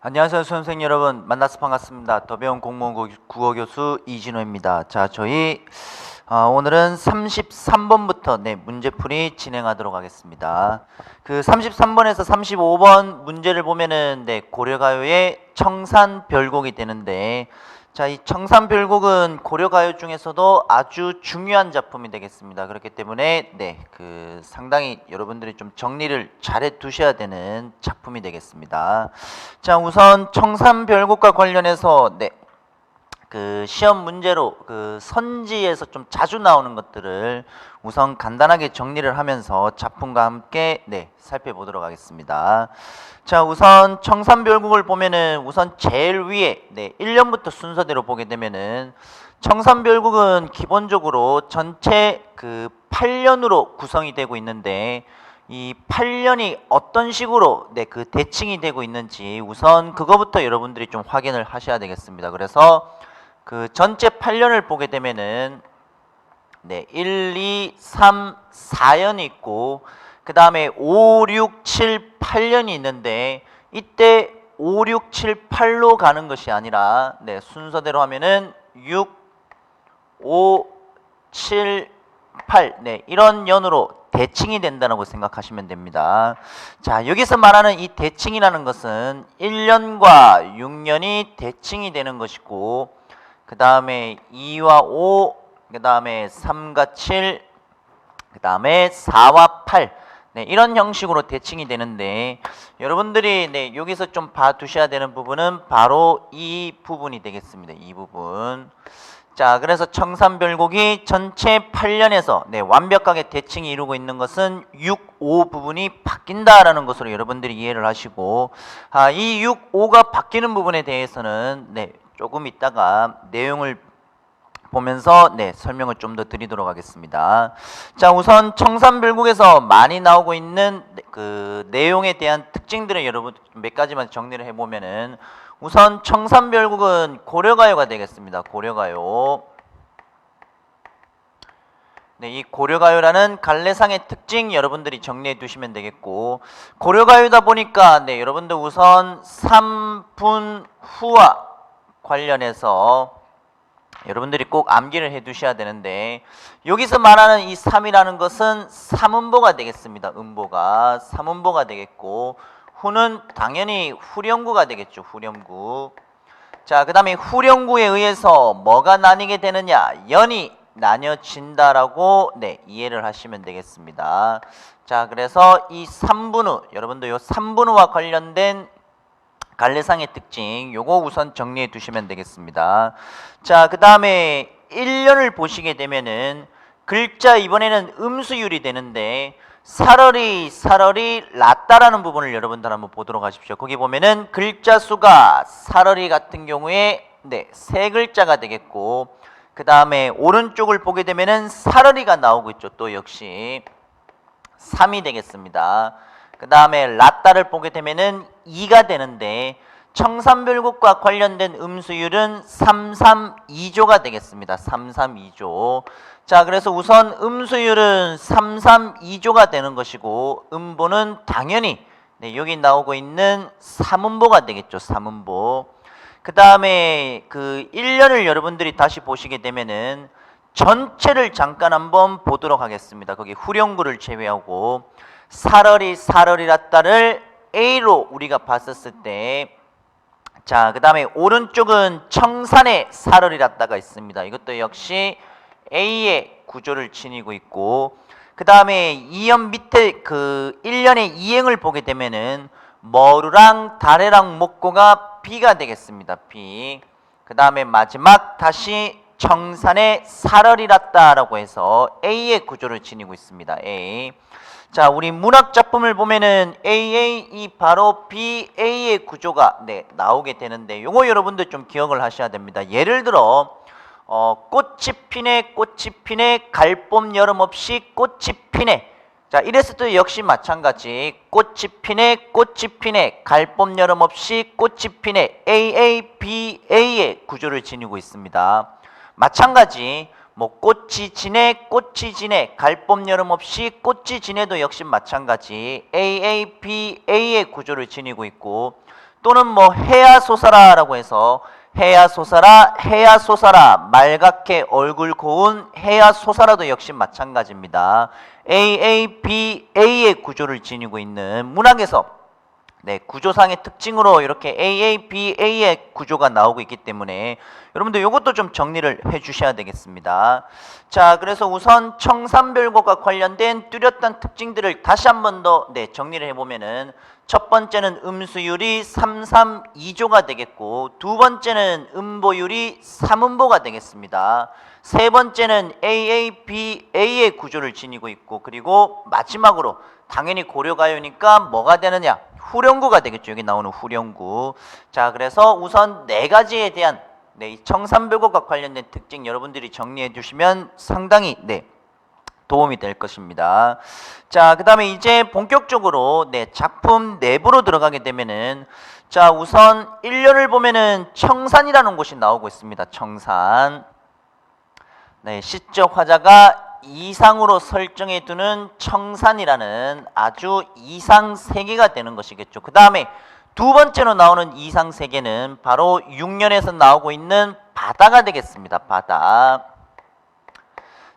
안녕하세요, 수험생 여러분. 만나서 반갑습니다. 더 배운 공무원 국어 교수 이진호입니다. 자, 저희 오늘은 33번부터 문제풀이 진행하도록 하겠습니다. 그 33번에서 35번 문제를 보면은 고려가요의 청산별곡이 되는데, 자, 이 청산별곡은 고려가요 중에서도 아주 중요한 작품이 되겠습니다. 그렇기 때문에 상당히 여러분들이 좀 정리를 잘해 두셔야 되는 작품이 되겠습니다. 자, 우선 청산별곡과 관련해서 그 시험 문제로 그 선지에서 좀 자주 나오는 것들을 우선 간단하게 정리를 하면서 작품과 함께 살펴보도록 하겠습니다. 자, 우선 청산별곡을 보면은 우선 제일 위에 1년부터 순서대로 보게 되면은 청산별곡은 기본적으로 전체 그 8년으로 구성이 되고 있는데, 이 8년이 어떤 식으로 그 대칭이 되고 있는지 우선 그거부터 여러분들이 좀 확인을 하셔야 되겠습니다. 그래서 그 전체 8년을 보게 되면은 1, 2, 3, 4년이 있고, 그 다음에 5, 6, 7, 8년이 있는데, 이때 5, 6, 7, 8로 가는 것이 아니라 순서대로 하면은 6, 5, 7, 8 이런 년으로 대칭이 된다고 생각하시면 됩니다. 자, 여기서 말하는 이 대칭이라는 것은 1년과 6년이 대칭이 되는 것이고, 그 다음에 2와 5, 그 다음에 3과 7, 그 다음에 4와 8 이런 형식으로 대칭이 되는데, 여러분들이 여기서 좀 봐두셔야 되는 부분은 바로 이 부분이 되겠습니다. 이 부분. 자, 그래서 청산별곡이 전체 8년에서 완벽하게 대칭이 이루고 있는 것은 6, 5 부분이 바뀐다라는 것으로 여러분들이 이해를 하시고, 이 6, 5가 바뀌는 부분에 대해서는 조금 있다가 내용을 보면서 설명을 좀 더 드리도록 하겠습니다. 자, 우선 청산별곡에서 많이 나오고 있는 그 내용에 대한 특징들을 여러분 몇 가지만 정리를 해보면은, 우선 청산별곡은 고려가요가 되겠습니다. 고려가요. 이 고려가요라는 갈래상의 특징 여러분들이 정리해 두시면 되겠고, 고려가요다 보니까 여러분들 우선 3분후와 관련해서 여러분들이 꼭 암기를 해 두셔야 되는데, 여기서 말하는 이 3이라는 것은 삼음보가 되겠습니다. 음보가 삼음보가 되겠고, 후는 당연히 후렴구가 되겠죠. 후렴구. 자, 그 다음에 후렴구에 의해서 뭐가 나뉘게 되느냐, 연이 나뉘어진다라고 이해를 하시면 되겠습니다. 자, 그래서 이 3분후, 여러분들 요 3분후와 관련된 갈래상의 특징 요거 우선 정리해 두시면 되겠습니다. 자, 그 다음에 1년을 보시게 되면은 글자 이번에는 음수율이 되는데, 사러리 라따라는 부분을 여러분들 한번 보도록 하십시오. 거기 보면은 글자 수가 사러리 같은 경우에 3글자가 되겠고, 그 다음에 오른쪽을 보게 되면은 사러리가 나오고 있죠. 또 역시 3이 되겠습니다. 그 다음에 라따를 보게 되면은 2가 되는데, 청산별곡과 관련된 음수율은 332조가 되겠습니다. 332조. 자, 그래서 우선 음수율은 332조가 되는 것이고, 음보는 당연히 여기 나오고 있는 삼음보가 되겠죠. 삼음보. 그 다음에 그 1년을 여러분들이 다시 보시게 되면은 전체를 잠깐 한번 보도록 하겠습니다. 거기 후렴구를 제외하고 사러리 라따를 A로 우리가 봤었을 때, 자, 그 다음에 오른쪽은 청산의 사러리 라따가 있습니다. 이것도 역시 A의 구조를 지니고 있고, 그 다음에 2연 밑에 그 1년의 이행을 보게 되면은 머루랑 다래랑 목고가 B가 되겠습니다. B. 그 다음에 마지막 다시 청산의 사러리 라따라고 해서 A의 구조를 지니고 있습니다. A. 자, 우리 문학 작품을 보면은 AA 이 바로 BA의 구조가 나오게 되는데, 요거 여러분들 좀 기억을 하셔야 됩니다. 예를 들어 꽃이 피네 갈봄 여름 없이 꽃이 피네. 자, 이랬을 때 역시 마찬가지 꽃이 피네 갈봄 여름 없이 꽃이 피네 AA BA의 구조를 지니고 있습니다. 마찬가지 꽃이 지네 갈봄 여름 없이 꽃이 지네도 역시 마찬가지 AABA의 구조를 지니고 있고, 또는 뭐 해야 솟아라라고 해서 해야 솟아라, 해야 솟아라, 말갛게 얼굴 고운 해야 솟아라도 역시 마찬가지입니다. AABA의 구조를 지니고 있는 문학에서 구조상의 특징으로 이렇게 AABA의 구조가 나오고 있기 때문에 여러분들 이것도 좀 정리를 해 주셔야 되겠습니다. 자, 그래서 우선 청산별곡과 관련된 뚜렷한 특징들을 다시 한 번 더 정리를 해보면은 첫 번째는 음수율이 332조가 되겠고, 두 번째는 음보율이 3음보가 되겠습니다. 세 번째는 AABA의 구조를 지니고 있고, 그리고 마지막으로 당연히 고려가요니까 뭐가 되느냐? 후렴구가 되겠죠. 여기 나오는 후렴구. 자, 그래서 우선 네 가지에 대한 이 청산별곡과 관련된 특징 여러분들이 정리해 주시면 상당히 도움이 될 것입니다. 자, 그 다음에 이제 본격적으로 작품 내부로 들어가게 되면은, 자, 우선 1년을 보면은 청산이라는 곳이 나오고 있습니다. 청산. 시적 화자가 이상으로 설정해 두는 청산이라는 아주 이상 세계가 되는 것이겠죠. 그 다음에 두 번째로 나오는 이상 세계는 바로 6년에서 나오고 있는 바다가 되겠습니다. 바다.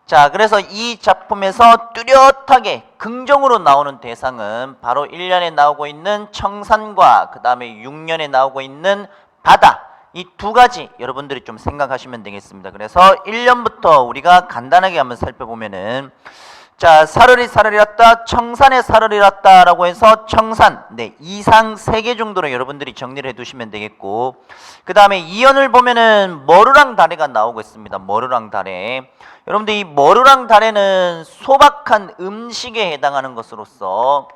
자, 그래서 이 작품에서 뚜렷하게 긍정으로 나오는 대상은 바로 1년에 나오고 있는 청산과 그 다음에 6년에 나오고 있는 바다, 이 두 가지 여러분들이 좀 생각하시면 되겠습니다. 그래서 1년부터 우리가 간단하게 한번 살펴보면은, 자, 사르리 사르리랐다, 청산에 사르리랐다라고 해서 청산, 이상 3개 정도로 여러분들이 정리를 해두시면 되겠고, 그 다음에 2연을 보면은 머루랑 다래가 나오고 있습니다. 머루랑 다래. 여러분들 이 머루랑 다래는 소박한 음식에 해당하는 것으로서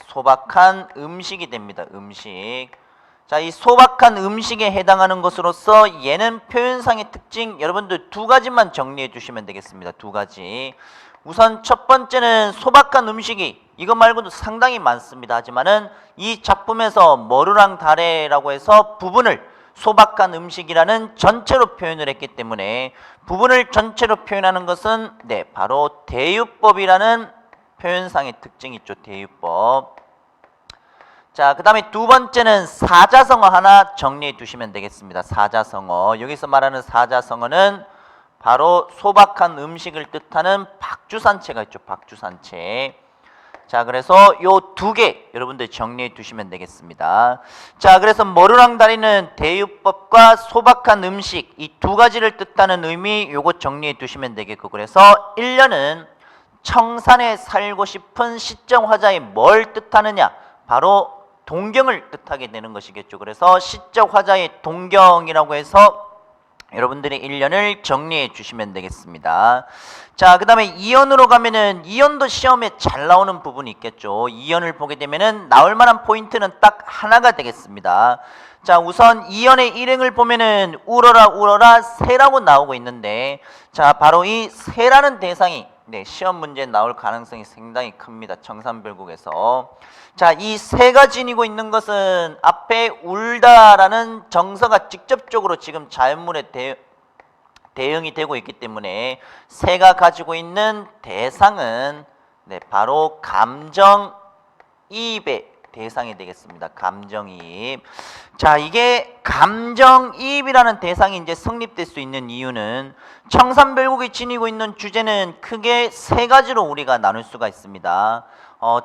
소박한 음식이 됩니다. 음식. 자, 이 소박한 음식에 해당하는 것으로서 얘는 표현상의 특징 여러분들 두 가지만 정리해 주시면 되겠습니다. 두 가지. 우선 첫 번째는 소박한 음식이 이것 말고도 상당히 많습니다. 하지만은 이 작품에서 머루랑 다래라고 해서 부분을 소박한 음식이라는 전체로 표현을 했기 때문에 부분을 전체로 표현하는 것은 바로 대유법이라는 표현상의 특징이 있죠. 대유법. 자, 그 다음에 두 번째는 사자성어 하나 정리해 두시면 되겠습니다. 사자성어. 여기서 말하는 사자성어는 바로 소박한 음식을 뜻하는 박주산체가 있죠. 박주산체. 자, 그래서 요 두 개 여러분들 정리해 두시면 되겠습니다. 자, 그래서 머루랑 다리는 대유법과 소박한 음식 이 두 가지를 뜻하는 의미 요것 정리해 두시면 되겠고, 그래서 1년은 청산에 살고 싶은 시적 화자의 뭘 뜻하느냐? 바로 동경을 뜻하게 되는 것이겠죠. 그래서 시적 화자의 동경이라고 해서 여러분들이 1년을 정리해 주시면 되겠습니다. 자, 그 다음에 2연으로 가면은 2연도 시험에 잘 나오는 부분이 있겠죠. 2연을 보게 되면은 나올 만한 포인트는 딱 하나가 되겠습니다. 자, 우선 2연의 일행을 보면은 울어라 울어라 새라고 나오고 있는데, 자, 바로 이 새라는 대상이 시험 문제에 나올 가능성이 상당히 큽니다. 청산별곡에서. 자, 이 새가 지니고 있는 것은 앞에 울다라는 정서가 직접적으로 지금 자연물에 대응이 되고 있기 때문에 새가 가지고 있는 대상은 바로 감정이입의 대상이 되겠습니다. 감정이입. 자, 이게 감정이입이라는 대상이 이제 성립될 수 있는 이유는 청산별곡이 지니고 있는 주제는 크게 세 가지로 우리가 나눌 수가 있습니다.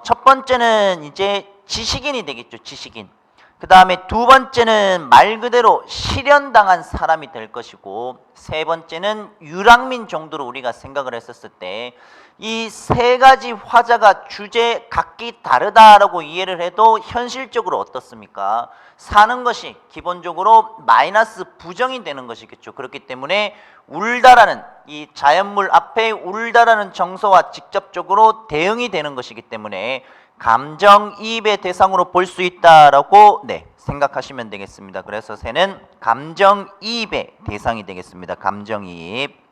첫 번째는 이제 지식인이 되겠죠. 지식인. 그 다음에 두 번째는 말 그대로 실현당한 사람이 될 것이고, 세 번째는 유랑민 정도로 우리가 생각을 했었을 때 이 세 가지 화자가 주제 각기 다르다라고 이해를 해도 현실적으로 어떻습니까? 사는 것이 기본적으로 마이너스 부정이 되는 것이겠죠. 그렇기 때문에 울다라는 이 자연물 앞에 울다라는 정서와 직접적으로 대응이 되는 것이기 때문에 감정이입의 대상으로 볼 수 있다라고 생각하시면 되겠습니다. 그래서 새는 감정이입의 대상이 되겠습니다. 감정이입.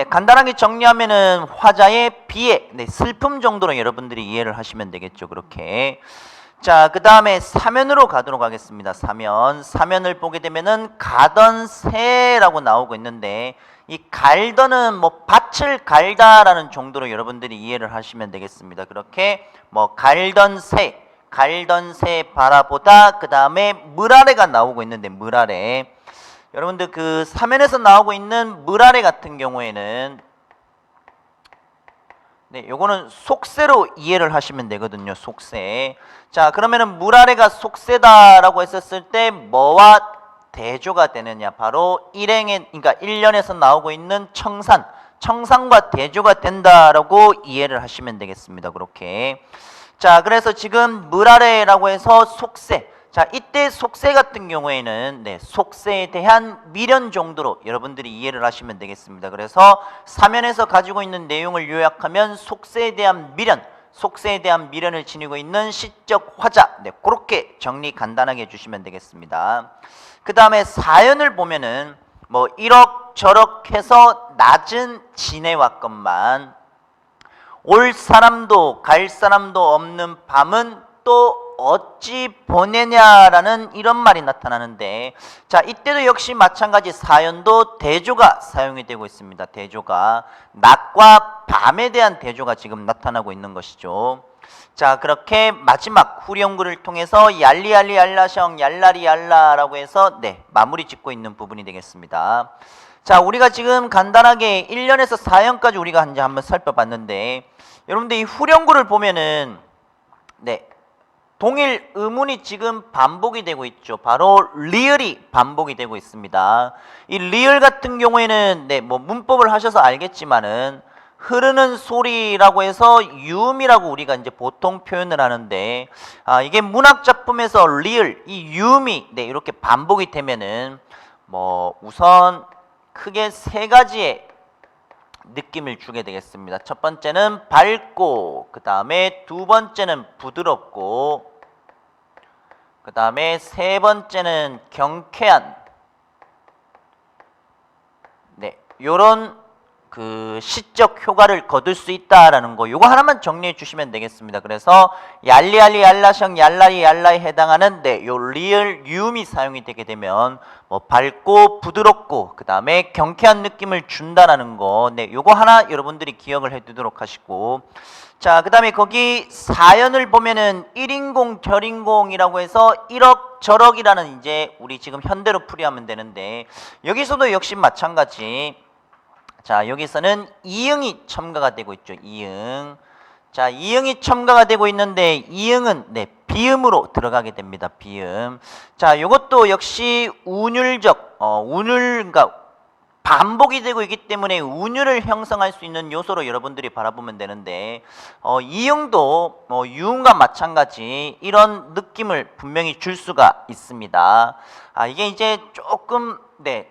간단하게 정리하면은 화자의 비애, 슬픔 정도로 여러분들이 이해를 하시면 되겠죠. 그렇게. 자, 그 다음에 사면으로 가도록 하겠습니다. 사면을 보게 되면은 가던 새라고 나오고 있는데, 이 갈더는 뭐 밭을 갈다라는 정도로 여러분들이 이해를 하시면 되겠습니다. 그렇게 뭐 갈던 새, 갈던 새 바라보다 그 다음에 물 아래가 나오고 있는데 물 아래 여러분들 그 사면에서 나오고 있는 물 아래 같은 경우에는 네, 요거는 속세로 이해를 하시면 되거든요. 속세. 자, 그러면은 물 아래가 속세다라고 했었을 때 뭐와 대조가 되느냐? 바로 일행에 그러니까 1년에서 나오고 있는 청산, 청산과 대조가 된다라고 이해를 하시면 되겠습니다. 그렇게. 자, 그래서 지금 물 아래라고 해서 속세. 자, 이때 속세 같은 경우에는 네, 속세에 대한 미련 정도로 여러분들이 이해를 하시면 되겠습니다. 그래서 사면에서 가지고 있는 내용을 요약하면 속세에 대한 미련, 속세에 대한 미련을 지니고 있는 시적 화자. 네, 그렇게 정리 간단하게 해주시면 되겠습니다. 그 다음에 사연을 보면은 뭐 이럭저럭 해서 낮은 지내왔건만 올 사람도 갈 사람도 없는 밤은 또 어찌 보내냐라는 이런 말이 나타나는데 자 이때도 역시 마찬가지 사연도 대조가 사용이 되고 있습니다. 대조가 낮과 밤에 대한 대조가 지금 나타나고 있는 것이죠. 자 그렇게 마지막 후렴구를 통해서 얄리얄리 얄라셩 얄라리 얄라라고 해서 네 마무리 짓고 있는 부분이 되겠습니다. 자 우리가 지금 간단하게 1년에서 4년까지 우리가 이제 한번 살펴봤는데 여러분들 이 후렴구를 보면은 네 동일 의문이 지금 반복이 되고 있죠. 바로 리을이 반복이 되고 있습니다. 이 리을 같은 경우에는 네, 뭐 문법을 하셔서 알겠지만은 흐르는 소리라고 해서 유음이라고 우리가 이제 보통 표현을 하는데 이게 문학 작품에서 리을 이 유음이 네, 이렇게 반복이 되면은 뭐 우선 크게 세 가지의 느낌을 주게 되겠습니다. 첫 번째는 밝고, 그 다음에 두 번째는 부드럽고, 그 다음에 세 번째는 경쾌한 네, 요런 그 시적 효과를 거둘 수 있다라는 거 요거 하나만 정리해 주시면 되겠습니다. 그래서 얄리얄리 얄라셩 얄라리 얄라에 해당하는 네, 요 리을 유음이 사용이 되게 되면 뭐 밝고 부드럽고 그 다음에 경쾌한 느낌을 준다라는 거 네, 요거 하나 여러분들이 기억을 해 두도록 하시고 자, 그 다음에 거기 사연을 보면은 1인공, 결인공이라고 해서 이럭저럭이라는 이제 우리 지금 현대로 풀이하면 되는데 여기서도 역시 마찬가지 자, 여기서는 이응이 첨가가 되고 있죠. 이응. 자, 이응이 첨가가 되고 있는데 이응은 네, 비음으로 들어가게 됩니다. 비음. 자, 요것도 역시 운율적 운율과 반복이 되고 있기 때문에 운율을 형성할 수 있는 요소로 여러분들이 바라보면 되는데 이응도 유음과 마찬가지 이런 느낌을 분명히 줄 수가 있습니다. 이게 이제 조금 네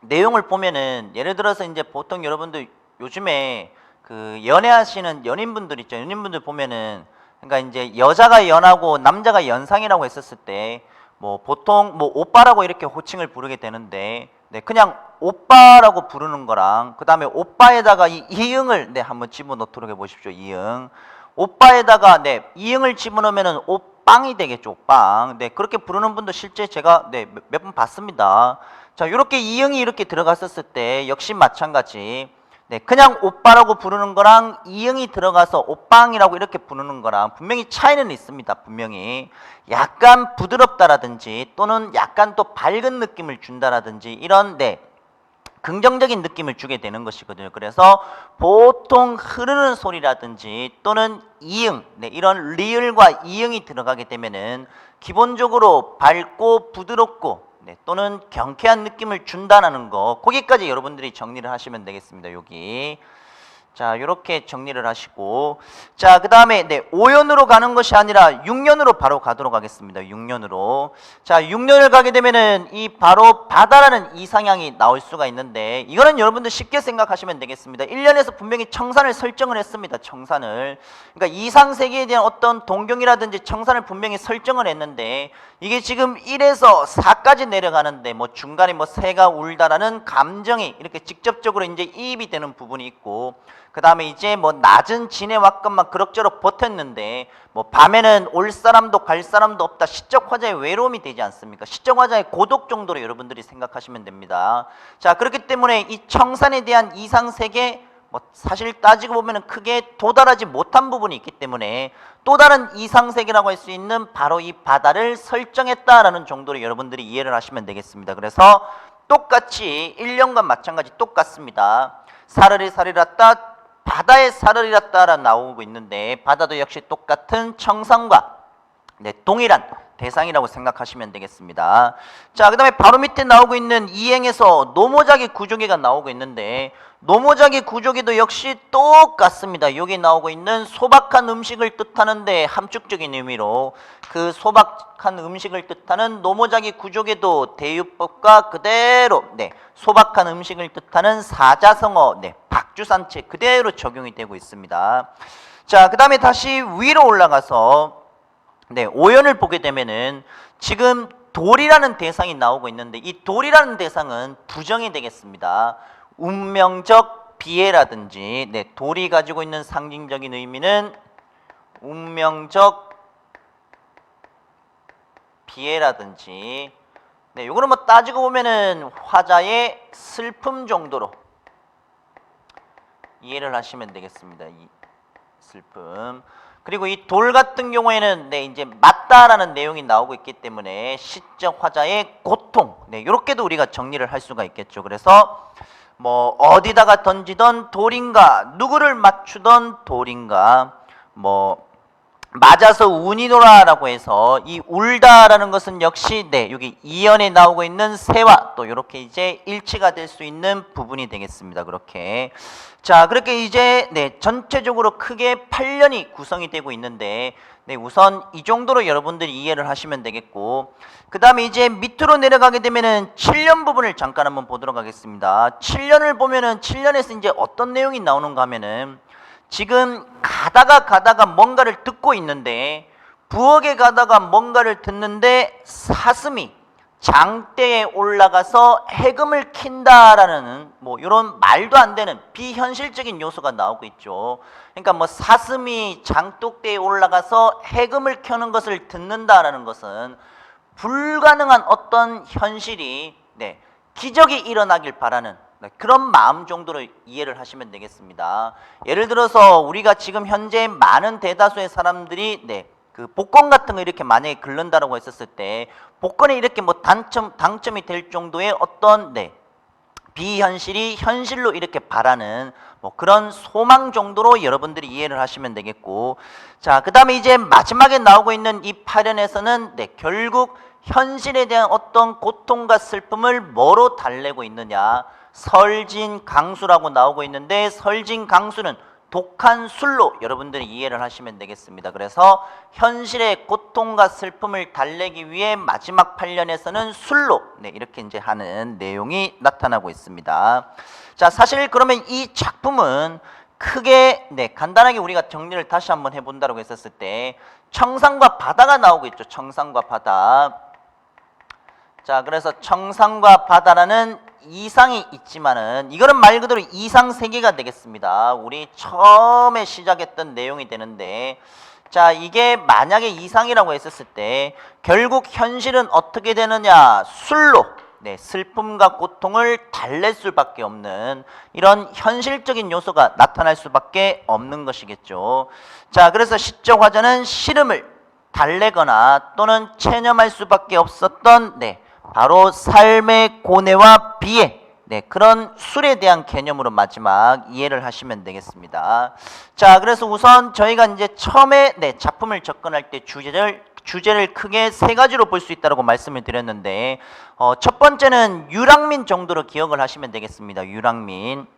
내용을 보면은 예를 들어서 이제 보통 여러분들 요즘에 그 연애하시는 연인분들 있죠. 연인분들 보면은 그러니까 이제 여자가 연하고 남자가 연상이라고 했었을 때 뭐 보통 뭐 오빠라고 이렇게 호칭을 부르게 되는데 네 그냥 오빠라고 부르는 거랑 그 다음에 오빠에다가 이 이응을 네 한번 집어넣도록 해보십시오. 이응 오빠에다가 네 이응을 집어넣으면은 오빵이 되겠죠. 오빵 네 그렇게 부르는 분도 실제 제가 네 몇 번 봤습니다. 자 이렇게 이응이 이렇게 들어갔었을 때 역시 마찬가지 네 그냥 오빠라고 부르는 거랑 이응이 들어가서 오빵이라고 이렇게 부르는 거랑 분명히 차이는 있습니다. 분명히 약간 부드럽다라든지 또는 약간 또 밝은 느낌을 준다라든지 이런 네 긍정적인 느낌을 주게 되는 것이거든요. 그래서 보통 흐르는 소리라든지 또는 이응 네, 이런 리을과 이응이 들어가게 되면은 기본적으로 밝고 부드럽고 네, 또는 경쾌한 느낌을 준다는 거 거기까지 여러분들이 정리를 하시면 되겠습니다. 여기 자 이렇게 정리를 하시고 자 그 다음에 네 5년으로 가는 것이 아니라 6년으로 바로 가도록 하겠습니다. 6년으로 자 6년을 가게 되면은 이 바로 바다라는 이상향이 나올 수가 있는데 이거는 여러분들 쉽게 생각하시면 되겠습니다. 1년에서 분명히 청산을 설정을 했습니다. 청산을 그러니까 이상세계에 대한 어떤 동경이라든지 청산을 분명히 설정을 했는데 이게 지금 1에서 4까지 내려가는데 뭐 중간에 뭐 새가 울다라는 감정이 이렇게 직접적으로 이제 이입이 되는 부분이 있고 그 다음에 이제 뭐 낮은 지내왔건만 그럭저럭 버텼는데 뭐 밤에는 올 사람도 갈 사람도 없다. 시적 화자의 외로움이 되지 않습니까? 시적 화자의 고독 정도로 여러분들이 생각하시면 됩니다. 자 그렇기 때문에 이 청산에 대한 이상세계 뭐 사실 따지고 보면은 크게 도달하지 못한 부분이 있기 때문에 또 다른 이상세계라고 할 수 있는 바로 이 바다를 설정했다라는 정도로 여러분들이 이해를 하시면 되겠습니다. 그래서 똑같이 1년과 마찬가지 똑같습니다. 사르리 사르리랐다 바다에 사르리랐다라 나오고 있는데 바다도 역시 똑같은 청산과 동일한 대상이라고 생각하시면 되겠습니다. 자, 그 다음에 바로 밑에 나오고 있는 이행에서 노모자기 구조개가 나오고 있는데 노모자기 구조개도 역시 똑같습니다. 여기 나오고 있는 소박한 음식을 뜻하는데 함축적인 의미로 그 소박한 음식을 뜻하는 노모자기 구조개도 대유법과 그대로 소박한 음식을 뜻하는 사자성어 박주산체 그대로 적용이 되고 있습니다. 자, 그 다음에 다시 위로 올라가서 오연을 보게 되면은 지금 돌이라는 대상이 나오고 있는데 이 돌이라는 대상은 부정이 되겠습니다. 운명적 비애라든지 돌이 가지고 있는 상징적인 의미는 운명적 비애라든지 요거는 뭐 따지고 보면은 화자의 슬픔 정도로 이해를 하시면 되겠습니다. 이 슬픔. 그리고 이 돌 같은 경우에는 이제 맞다라는 내용이 나오고 있기 때문에 시적 화자의 고통 이렇게도 우리가 정리를 할 수가 있겠죠. 그래서 뭐 어디다가 던지던 돌인가 누구를 맞추던 돌인가 뭐 맞아서 운이 돌아라고 해서 이 울다라는 것은 역시 여기 이연에 나오고 있는 새와 또 이렇게 이제 일치가 될 수 있는 부분이 되겠습니다. 그렇게 자 그렇게 이제 전체적으로 크게 8년이 구성이 되고 있는데 우선 이 정도로 여러분들이 이해를 하시면 되겠고 그 다음에 이제 밑으로 내려가게 되면은 7년 부분을 잠깐 한번 보도록 하겠습니다. 7년을 보면은 7년에서 이제 어떤 내용이 나오는가 하면은 지금 가다가 뭔가를 듣고 있는데 부엌에 가다가 뭔가를 듣는데 사슴이 장대에 올라가서 해금을 킨다라는 뭐 이런 말도 안 되는 비현실적인 요소가 나오고 있죠. 그러니까 뭐 사슴이 장독대에 올라가서 해금을 켜는 것을 듣는다라는 것은 불가능한 어떤 현실이 기적이 일어나길 바라는 그런 마음 정도로 이해를 하시면 되겠습니다. 예를 들어서 우리가 지금 현재 많은 대다수의 사람들이 그 복권 같은 거 이렇게 만약에 긁는다라고 했었을 때 복권에 이렇게 뭐 당첨이 될 정도의 어떤 비현실이 현실로 이렇게 바라는 뭐 그런 소망 정도로 여러분들이 이해를 하시면 되겠고 자 그 다음에 이제 마지막에 나오고 있는 이 8연에서는 결국 현실에 대한 어떤 고통과 슬픔을 뭐로 달래고 있느냐 설진강수라고 나오고 있는데 설진강수는 독한 술로 여러분들이 이해를 하시면 되겠습니다. 그래서 현실의 고통과 슬픔을 달래기 위해 마지막 8년에서는 술로 이렇게 이제 하는 내용이 나타나고 있습니다. 자 사실 그러면 이 작품은 크게 간단하게 우리가 정리를 다시 한번 해본다고 했었을 때 청산과 바다가 나오고 있죠. 청산과 바다. 자 그래서 청산과 바다라는 이상이 있지만은 이거는 말 그대로 이상 세계가 되겠습니다. 우리 처음에 시작했던 내용이 되는데 자 이게 만약에 이상이라고 했었을 때 결국 현실은 어떻게 되느냐 술로 슬픔과 고통을 달랠 수밖에 없는 이런 현실적인 요소가 나타날 수밖에 없는 것이겠죠. 자 그래서 시적 화자는 시름을 달래거나 또는 체념할 수밖에 없었던 바로 삶의 고뇌와 비애 그런 술에 대한 개념으로 마지막 이해를 하시면 되겠습니다. 자 그래서 우선 저희가 이제 처음에 작품을 접근할 때 주제를 크게 세 가지로 볼 수 있다고 말씀을 드렸는데 첫 번째는 유랑민 정도로 기억을 하시면 되겠습니다. 유랑민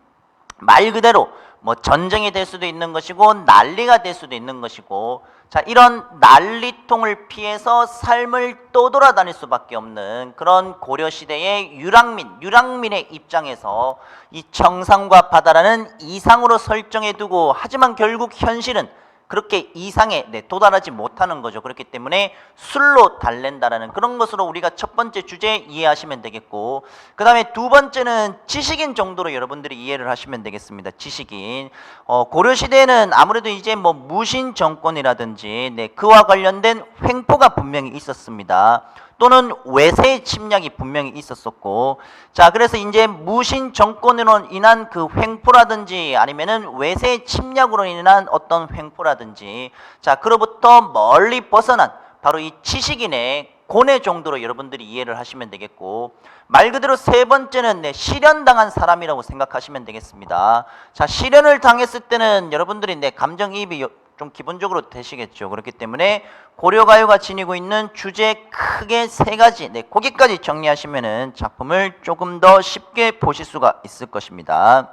말 그대로 뭐 전쟁이 될 수도 있는 것이고 난리가 될 수도 있는 것이고 자 이런 난리통을 피해서 삶을 떠돌아다닐 수밖에 없는 그런 고려시대의 유랑민의 입장에서 이 청산과 바다라는 이상으로 설정해 두고 하지만 결국 현실은 그렇게 이상에 도달하지 못하는 거죠. 그렇기 때문에 술로 달랜다라는 그런 것으로 우리가 첫 번째 주제 이해하시면 되겠고 그 다음에 두 번째는 지식인 정도로 여러분들이 이해를 하시면 되겠습니다. 지식인 고려시대에는 아무래도 이제 뭐 무신 정권이라든지 그와 관련된 횡포가 분명히 있었습니다. 또는 외세의 침략이 분명히 있었었고, 자, 그래서 이제 무신 정권으로 인한 그 횡포라든지 아니면은 외세의 침략으로 인한 어떤 횡포라든지, 자, 그로부터 멀리 벗어난 바로 이 지식인의 고뇌 정도로 여러분들이 이해를 하시면 되겠고, 말 그대로 세 번째는 실현당한 사람이라고 생각하시면 되겠습니다. 자, 실현을 당했을 때는 여러분들이 감정이입이 좀 기본적으로 되시겠죠. 그렇기 때문에 고려가요가 지니고 있는 주제 크게 세 가지, 거기까지 정리하시면은 작품을 조금 더 쉽게 보실 수가 있을 것입니다.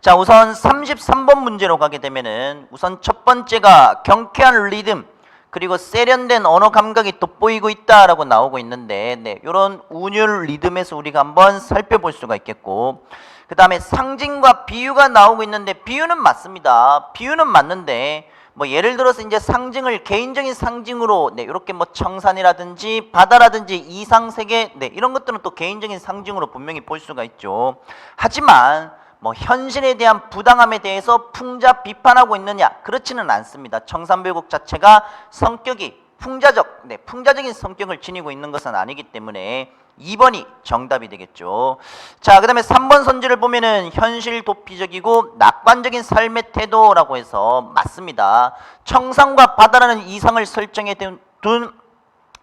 자, 우선 33번 문제로 가게 되면은 우선 첫 번째가 경쾌한 리듬 그리고 세련된 언어 감각이 돋보이고 있다라고 나오고 있는데, 이런 운율 리듬에서 우리가 한번 살펴볼 수가 있겠고, 그 다음에 상징과 비유가 나오고 있는데, 비유는 맞습니다. 비유는 맞는데, 뭐 예를 들어서 이제 상징을 개인적인 상징으로 이렇게 뭐 청산이라든지 바다라든지 이상세계 이런 것들은 또 개인적인 상징으로 분명히 볼 수가 있죠. 하지만 뭐 현실에 대한 부당함에 대해서 풍자 비판하고 있느냐, 그렇지는 않습니다. 청산별곡 자체가 성격이 풍자적인 성격을 지니고 있는 것은 아니기 때문에 2번이 정답이 되겠죠. 자, 그 다음에 3번 선지를 보면은 현실 도피적이고 낙관적인 삶의 태도라고 해서 맞습니다. 청산과 바다라는 이상을 설정해 둔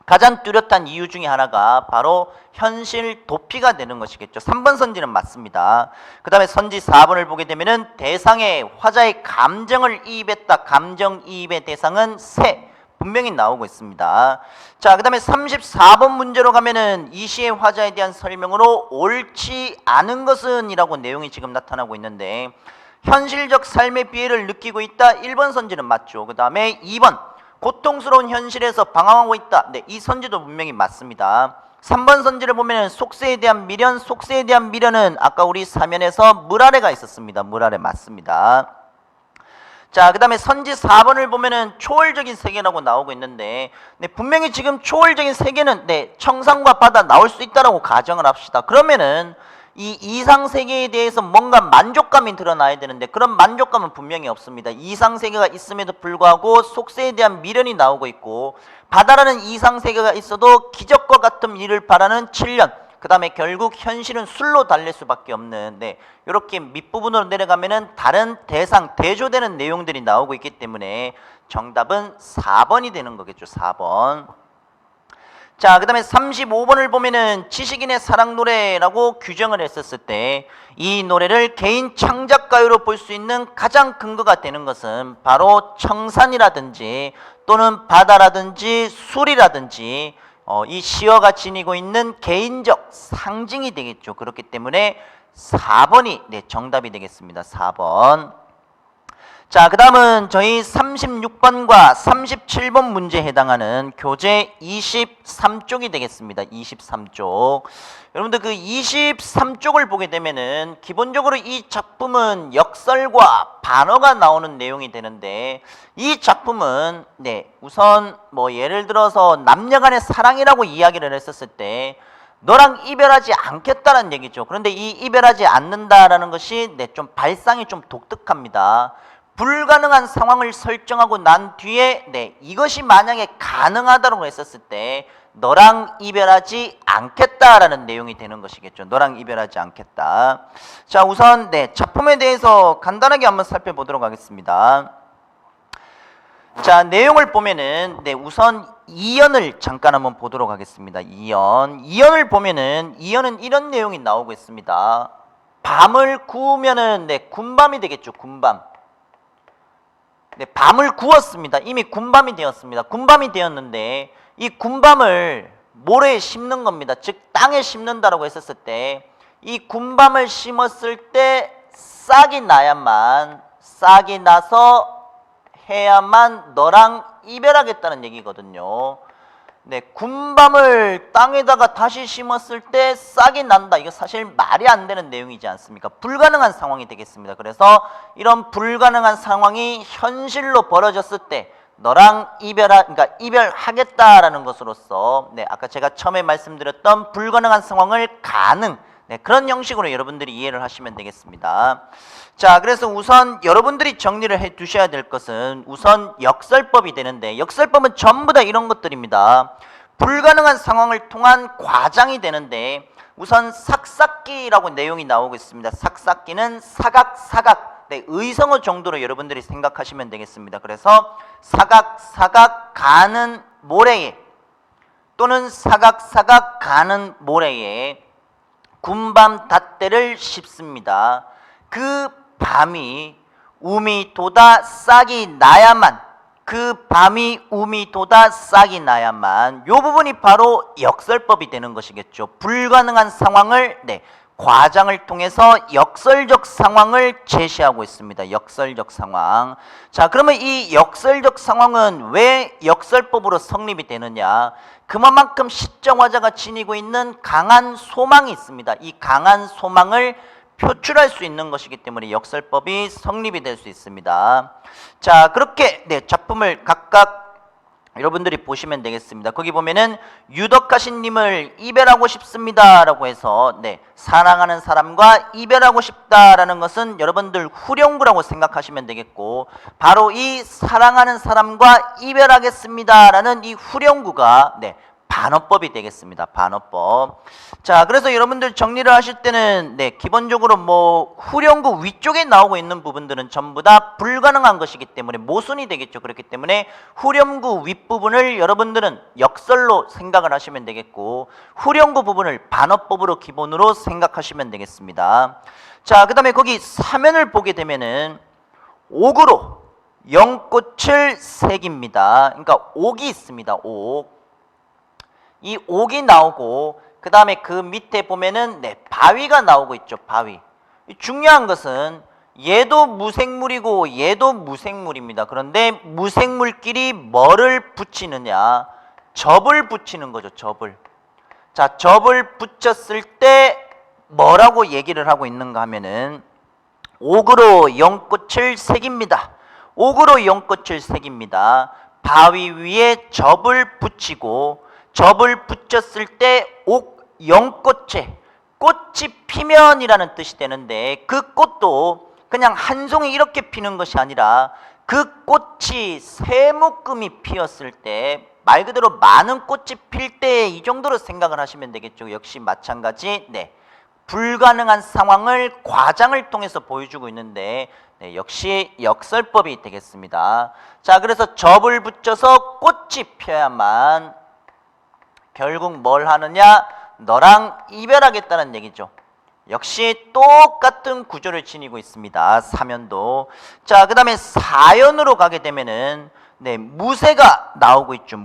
가장 뚜렷한 이유 중에 하나가 바로 현실 도피가 되는 것이겠죠. 3번 선지는 맞습니다. 그 다음에 선지 4번을 보게 되면은 대상의 화자의 감정을 이입했다. 감정이입의 대상은 새. 분명히 나오고 있습니다. 자, 그 다음에 34번 문제로 가면은 이 시의 화자에 대한 설명으로 옳지 않은 것은 이라고 내용이 지금 나타나고 있는데, 현실적 삶의 피해를 느끼고 있다. 1번 선지는 맞죠. 그 다음에 2번 고통스러운 현실에서 방황하고 있다. 이 선지도 분명히 맞습니다. 3번 선지를 보면 속세에 대한 미련은 아까 우리 사면에서 물 아래가 있었습니다. 물 아래 맞습니다. 자, 그 다음에 선지 4번을 보면은 초월적인 세계라고 나오고 있는데, 분명히 지금 초월적인 세계는 청산과 바다 나올 수 있다라고 가정을 합시다. 그러면은 이 이상 세계에 대해서 뭔가 만족감이 드러나야 되는데, 그런 만족감은 분명히 없습니다. 이상 세계가 있음에도 불구하고 속세에 대한 미련이 나오고 있고, 바다라는 이상 세계가 있어도 기적과 같은 일을 바라는 7년, 그 다음에 결국 현실은 술로 달랠 수밖에 없는, 이렇게 밑부분으로 내려가면은 다른 대조되는 내용들이 나오고 있기 때문에 정답은 4번이 되는 거겠죠. 4번. 자, 그 다음에 35번을 보면은 지식인의 사랑 노래라고 규정을 했었을 때, 이 노래를 개인 창작가요로 볼 수 있는 가장 근거가 되는 것은 바로 청산이라든지 또는 바다라든지 술이라든지 이 시어가 지니고 있는 개인적 상징이 되겠죠. 그렇기 때문에 4번이 정답이 되겠습니다. 4번. 자, 그 다음은 저희 36번과 37번 문제에 해당하는 교재 23쪽이 되겠습니다. 23쪽. 여러분들 그 23쪽을 보게 되면은 기본적으로 이 작품은 역설과 반어가 나오는 내용이 되는데, 이 작품은 우선 뭐 예를 들어서 남녀간의 사랑이라고 이야기를 했었을 때 너랑 이별하지 않겠다는 얘기죠. 그런데 이 이별하지 않는다라는 것이 좀 발상이 좀 독특합니다. 불가능한 상황을 설정하고 난 뒤에 이것이 만약에 가능하다고 했었을 때 너랑 이별하지 않겠다라는 내용이 되는 것이겠죠. 너랑 이별하지 않겠다. 자, 우선 작품에 대해서 간단하게 한번 살펴보도록 하겠습니다. 자, 내용을 보면은 우선 2연을 잠깐 한번 보도록 하겠습니다. 2연을 보면은 2연은 이런 내용이 나오고 있습니다. 밤을 구우면은 군밤이 되겠죠. 군밤. 밤을 구웠습니다. 이미 군밤이 되었습니다. 군밤이 되었는데 이 군밤을 모래에 심는 겁니다. 즉 땅에 심는다라고 했었을 때 이 군밤을 심었을 때 싹이 나서 해야만 너랑 이별하겠다는 얘기거든요. 군밤을 땅에다가 다시 심었을 때 싹이 난다. 이거 사실 말이 안 되는 내용이지 않습니까? 불가능한 상황이 되겠습니다. 그래서 이런 불가능한 상황이 현실로 벌어졌을 때 너랑 이별하겠다라는 것으로서 아까 제가 처음에 말씀드렸던 불가능한 상황을 가능, 그런 형식으로 여러분들이 이해를 하시면 되겠습니다. 자, 그래서 우선 여러분들이 정리를 해 두셔야 될 것은 우선 역설법이 되는데, 역설법은 전부 다 이런 것들입니다. 불가능한 상황을 통한 과장이 되는데 우선 삭삭기라고 내용이 나오고 있습니다. 삭삭기는 사각, 네, 의성어 정도로 여러분들이 생각하시면 되겠습니다. 그래서 사각 가는 모래에 또는 사각 가는 모래에 군밤 닷대를 씹습니다. 그 밤이 움이 돋아 싹이 나야만, 그 밤이 움이 돋아 싹이 나야만, 요 부분이 바로 역설법이 되는 것이겠죠. 불가능한 상황을, 네, 과장을 통해서 역설적 상황을 제시하고 있습니다. 역설적 상황. 자, 그러면 이 역설적 상황은 왜 역설법으로 성립이 되느냐? 그만큼 시정화자가 지니고 있는 강한 소망이 있습니다. 이 강한 소망을 표출할 수 있는 것이기 때문에 역설법이 성립이 될 수 있습니다. 자, 그렇게 네, 작품을 각각 여러분들이 보시면 되겠습니다. 거기 보면은 유덕하신 님을 이별하고 싶습니다라고 해서, 네, 사랑하는 사람과 이별하고 싶다라는 것은 여러분들 후렴구라고 생각하시면 되겠고, 바로 이 사랑하는 사람과 이별하겠습니다라는 이 후렴구가, 네, 반어법이 되겠습니다. 반어법. 자, 그래서 여러분들 정리를 하실 때는, 네, 기본적으로 뭐 후렴구 위쪽에 나오고 있는 부분들은 전부 다 불가능한 것이기 때문에 모순이 되겠죠. 그렇기 때문에 후렴구 윗부분을 여러분들은 역설로 생각을 하시면 되겠고, 후렴구 부분을 반어법으로 기본으로 생각하시면 되겠습니다. 자, 그 다음에 거기 사면을 보게 되면은 옥으로 연꽃을 새깁니다. 그러니까 옥이 있습니다. 옥. 이 옥이 나오고 그 다음에 그 밑에 보면은, 네, 바위가 나오고 있죠. 바위. 중요한 것은 얘도 무생물이고 얘도 무생물입니다. 그런데 무생물끼리 뭐를 붙이느냐? 접을 붙이는 거죠. 접을. 자, 접을 붙였을 때 뭐라고 얘기를 하고 있는가 하면은 옥으로 연꽃을 새깁니다. 옥으로 연꽃을 새깁니다. 바위 위에 접을 붙이고 접을 붙였을 때 옥 연꽃에 꽃이 피면이라는 뜻이 되는데, 그 꽃도 그냥 한 송이 이렇게 피는 것이 아니라 그 꽃이 세 묶음이 피었을 때, 말 그대로 많은 꽃이 필 때 이 정도로 생각을 하시면 되겠죠. 역시 마찬가지, 네, 불가능한 상황을 과장을 통해서 보여주고 있는데, 네, 역시 역설법이 되겠습니다. 자, 그래서 접을 붙여서 꽃이 펴야만 결국 뭘 하느냐? 너랑 이별하겠다는 얘기죠. 역시 똑같은 구조를 지니고 있습니다. 사면도. 자, 그 다음에 사연으로 가게 되면은, 네, 무쇠가 나오고 있죠.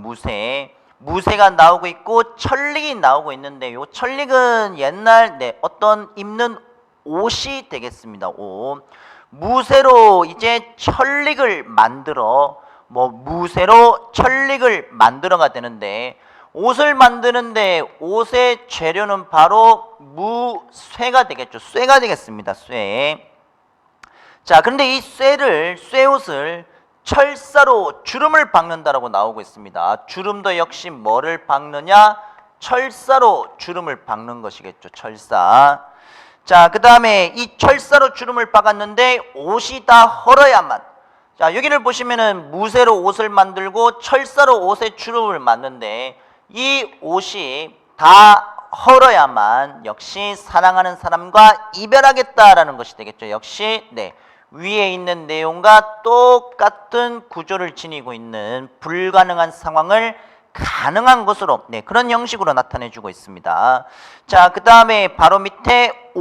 무쇠가 나오고 있고 천릭이 나오고 있는데, 요 천릭은 옛날, 네, 어떤 입는 옷이 되겠습니다. 옷. 무쇠로 이제 천릭을 만들어, 무쇠로 천릭을 만들어가 되는데, 옷을 만드는데 옷의 재료는 바로 무쇠가 되겠죠. 쇠가 되겠습니다. 쇠. 자, 그런데 이 쇠옷을 철사로 주름을 박는다라고 나오고 있습니다. 주름도 역시 뭐를 박느냐? 철사로 주름을 박는 것이겠죠. 철사. 자, 그 다음에 이 철사로 주름을 박았는데 옷이 다 헐어야만. 자, 여기를 보시면은 무쇠로 옷을 만들고 철사로 옷의 주름을 맞는데, 이 옷이 다 헐어야만 역시 사랑하는 사람과 이별하겠다라는 것이 되겠죠. 역시, 네, 위에 있는 내용과 똑같은 구조를 지니고 있는 불가능한 상황을 가능한 것으로, 네, 그런 형식으로 나타내주고 있습니다. 자, 그 다음에 바로 밑에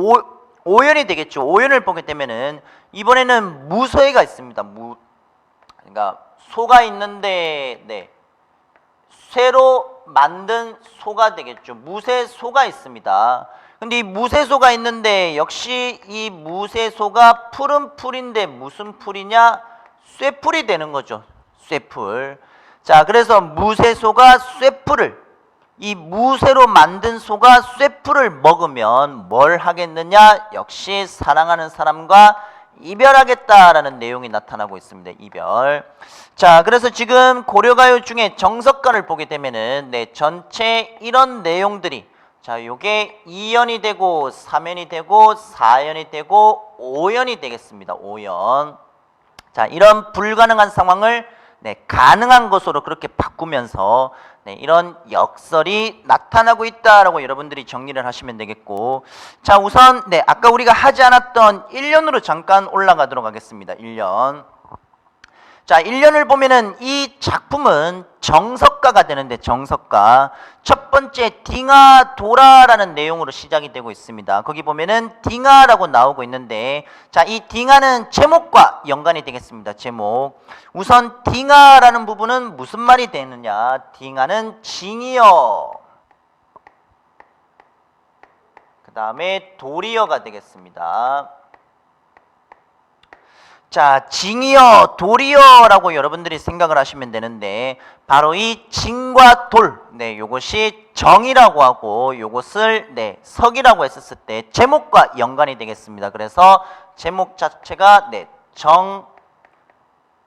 오연이 되겠죠. 오연을 보게 되면은 이번에는 무쇠가 있습니다. 그러니까 소가 있는데, 네, 쇠로 만든 소가 되겠죠. 무쇠소가 있습니다. 근데 이 무쇠소가 있는데 역시 이 무쇠소가 푸른 풀인데 무슨 풀이냐? 쇠풀이 되는 거죠. 쇠풀. 자, 그래서 무쇠소가 쇠풀을, 이 무쇠로 만든 소가 쇠풀을 먹으면 뭘 하겠느냐? 역시 사랑하는 사람과 이별하겠다라는 내용이 나타나고 있습니다. 이별. 자, 그래서 지금 고려가요 중에 정석가를 보게 되면은, 네, 전체 이런 내용들이, 자, 요게 2연이 되고 3연이 되고 4연이 되고 5연이 되겠습니다. 5연. 자, 이런 불가능한 상황을 네, 가능한 것으로 그렇게 바꾸면서 네, 이런 역설이 나타나고 있다라고 여러분들이 정리를 하시면 되겠고, 자 우선 네, 아까 우리가 하지 않았던 1년으로 잠깐 올라가도록 하겠습니다. 1년. 자, 1년을 보면은 이 작품은 정석가가 되는데, 정석가. 첫 번째 딩하도라라는 내용으로 시작이 되고 있습니다. 거기 보면은 딩하라고 나오고 있는데, 자, 이 딩하는 제목과 연관이 되겠습니다. 제목. 우선 딩하라는 부분은 무슨 말이 되느냐? 딩하는 징이여. 그 다음에 도리어가 되겠습니다. 자, 징이여, 도리여라고 여러분들이 생각을 하시면 되는데, 바로 이 징과 돌, 네, 요것이 정이라고 하고, 요것을 네, 석이라고 했었을 때 제목과 연관이 되겠습니다. 그래서 제목 자체가 네, 정,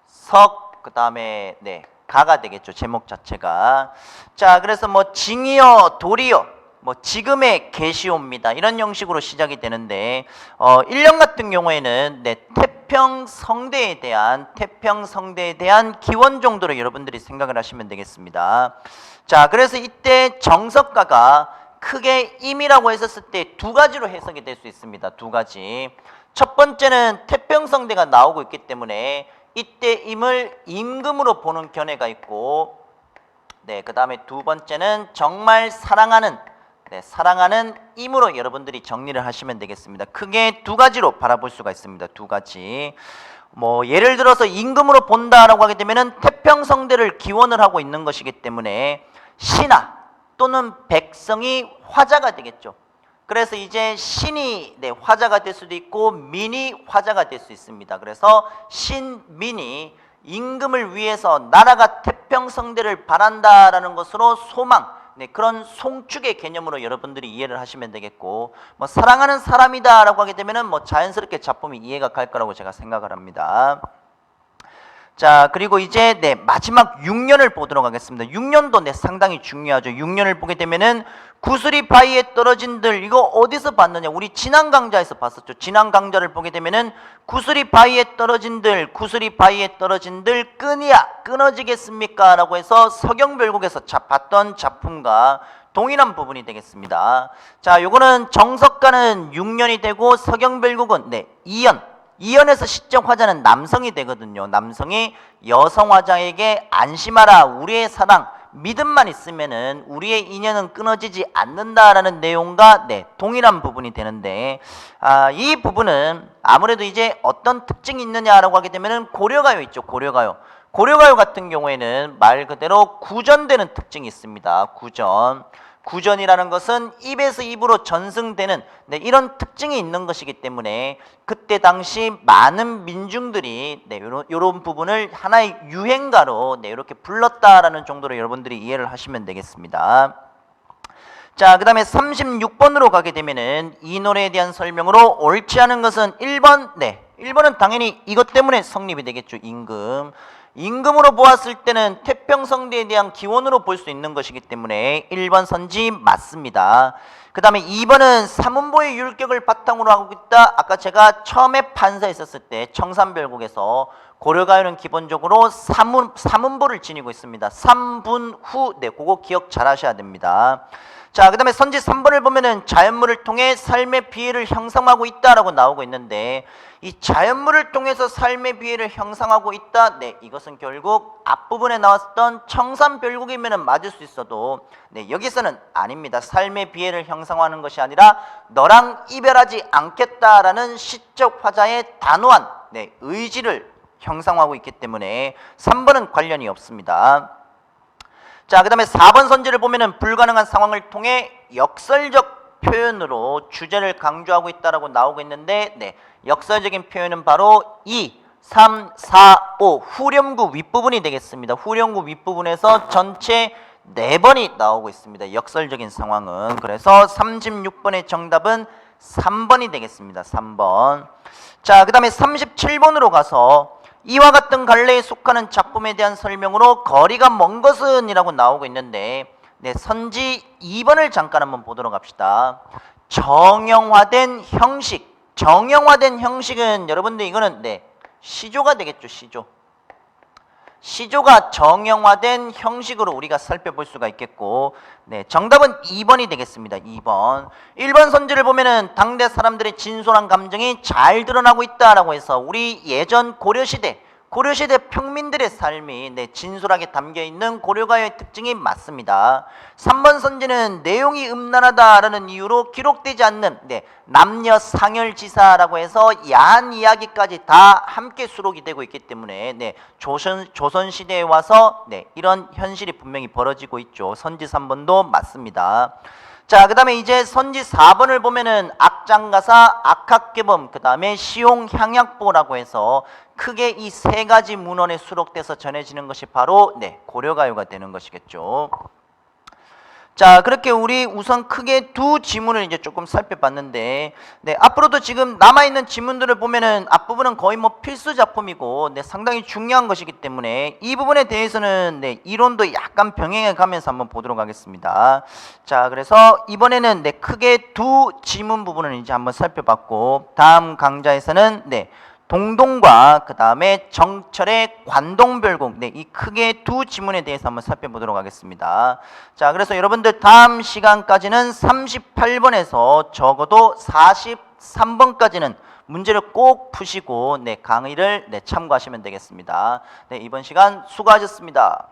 석, 그 다음에 네, 가가 되겠죠. 제목 자체가. 자, 그래서 뭐 징이여, 도리여, 뭐 지금의 계시옵니다. 이런 형식으로 시작이 되는데, 1년 같은 경우에는 네, 태평성대에 대한 기원 정도로 여러분들이 생각을 하시면 되겠습니다. 자, 그래서 이때 정석가가 크게 임이라고 했었을 때 두 가지로 해석이 될 수 있습니다. 두 가지. 첫 번째는 태평성대가 나오고 있기 때문에 이때 임을 임금으로 보는 견해가 있고, 네, 그 다음에 두 번째는 정말 사랑하는, 네, 사랑하는 임으로 여러분들이 정리를 하시면 되겠습니다. 크게 두 가지로 바라볼 수가 있습니다. 두 가지. 뭐 예를 들어서 임금으로 본다라고 하게 되면은 태평성대를 기원을 하고 있는 것이기 때문에 신하 또는 백성이 화자가 되겠죠. 그래서 이제 신이 네, 화자가 될 수도 있고 민이 화자가 될 수 있습니다. 그래서 신민이 임금을 위해서 나라가 태평성대를 바란다라는 것으로 소망, 네, 그런 송축의 개념으로 여러분들이 이해를 하시면 되겠고, 뭐 사랑하는 사람이다라고 하게 되면은 뭐 자연스럽게 작품이 이해가 갈 거라고 제가 생각을 합니다. 자, 그리고 이제 네, 마지막 6년을 보도록 하겠습니다. 6년도 네, 상당히 중요하죠. 6년을 보게 되면은 구슬이 바위에 떨어진들, 이거 어디서 봤느냐? 우리 지난 강좌에서 봤었죠. 지난 강좌를 보게 되면은 구슬이 바위에 떨어진들, 구슬이 바위에 떨어진들 끈이야 끊어지겠습니까? 라고 해서 서경별국에서 봤던 작품과 동일한 부분이 되겠습니다. 자, 요거는 정석가는 6년이 되고 서경별국은 네, 2년. 2연에서 시적 화자는 남성이 되거든요. 남성이 여성 화자에게 안심하라, 우리의 사랑, 믿음만 있으면은 우리의 인연은 끊어지지 않는다라는 내용과 네, 동일한 부분이 되는데, 이 부분은 아무래도 이제 어떤 특징이 있느냐라고 하게 되면은 고려가요 있죠. 고려가요. 고려가요 같은 경우에는 말 그대로 구전되는 특징이 있습니다. 구전. 구전이라는 것은 입에서 입으로 전승되는 네, 이런 특징이 있는 것이기 때문에 그때 당시 많은 민중들이 네, 요런 부분을 하나의 유행가로 네, 이렇게 불렀다라는 정도로 여러분들이 이해를 하시면 되겠습니다. 자, 그 다음에 36번으로 가게 되면은 이 노래에 대한 설명으로 옳지 않은 것은 1번, 네, 1번은 당연히 이것 때문에 성립이 되겠죠. 임금. 임금으로 보았을 때는 태평성대에 대한 기원으로 볼 수 있는 것이기 때문에 1번 선지 맞습니다. 그 다음에 2번은 사문보의 율격을 바탕으로 하고 있다. 아까 제가 처음에 판사했었을 때 청산별국에서 고려가요는 기본적으로 사문보를 지니고 있습니다. 3분후, 네, 그거 기억 잘 하셔야 됩니다. 자, 그 다음에 선지 3번을 보면은 자연물을 통해 삶의 비애를 형성하고 있다라고 나오고 있는데, 이 자연물을 통해서 삶의 비애를 형성하고 있다. 네, 이것은 결국 앞부분에 나왔던 청산별국이면은 맞을 수 있어도 네, 여기서는 아닙니다. 삶의 비애를 형성하는 것이 아니라 너랑 이별하지 않겠다라는 시적 화자의 단호한 네, 의지를 형성하고 있기 때문에 3번은 관련이 없습니다. 자, 그 다음에 4번 선지를 보면은 불가능한 상황을 통해 역설적 표현으로 주제를 강조하고 있다라고 나오고 있는데, 네, 역설적인 표현은 바로 2, 3, 4, 5 후렴구 윗부분이 되겠습니다. 후렴구 윗부분에서 전체 4번이 나오고 있습니다. 역설적인 상황은. 그래서 36번의 정답은 3번이 되겠습니다. 3번. 자, 그 다음에 37번으로 가서 이와 같은 갈래에 속하는 작품에 대한 설명으로 거리가 먼 것은 이라고 나오고 있는데, 네, 선지 2번을 잠깐 한번 보도록 합시다. 정형화된 형식. 정형화된 형식은 여러분들 이거는 네, 시조가 되겠죠. 시조. 시조가 정형화된 형식으로 우리가 살펴볼 수가 있겠고, 네, 정답은 2번이 되겠습니다. 2번. 1번 선지를 보면은 당대 사람들의 진솔한 감정이 잘 드러나고 있다라고 해서 우리 예전 고려시대 평민들의 삶이 진솔하게 담겨있는 고려가요의 특징이 맞습니다. 3번 선지는 내용이 음란하다라는 이유로 기록되지 않는 남녀 상열지사라고 해서 야한 이야기까지 다 함께 수록이 되고 있기 때문에 조선시대에 와서 이런 현실이 분명히 벌어지고 있죠. 선지 3번도 맞습니다. 자, 그 다음에 이제 선지 4번을 보면은 악장가사, 악학개범, 그 다음에 시용향약보라고 해서 크게 이 세 가지 문헌에 수록돼서 전해지는 것이 바로 고려가요가 되는 것이겠죠. 자, 그렇게 우리 우선 크게 두 지문을 이제 조금 살펴봤는데, 앞으로도 지금 남아있는 지문들을 보면은 앞부분은 거의 뭐 필수 작품이고, 상당히 중요한 것이기 때문에 이 부분에 대해서는 이론도 약간 병행해 가면서 한번 보도록 하겠습니다. 자, 그래서 이번에는 크게 두 지문 부분을 이제 한번 살펴봤고, 다음 강좌에서는 동동과 그 다음에 정철의 관동별곡, 이 크게 두 지문에 대해서 한번 살펴보도록 하겠습니다. 자, 그래서 여러분들 다음 시간까지는 38번에서 적어도 43번까지는 문제를 꼭 푸시고 강의를 참고하시면 되겠습니다. 이번 시간 수고하셨습니다.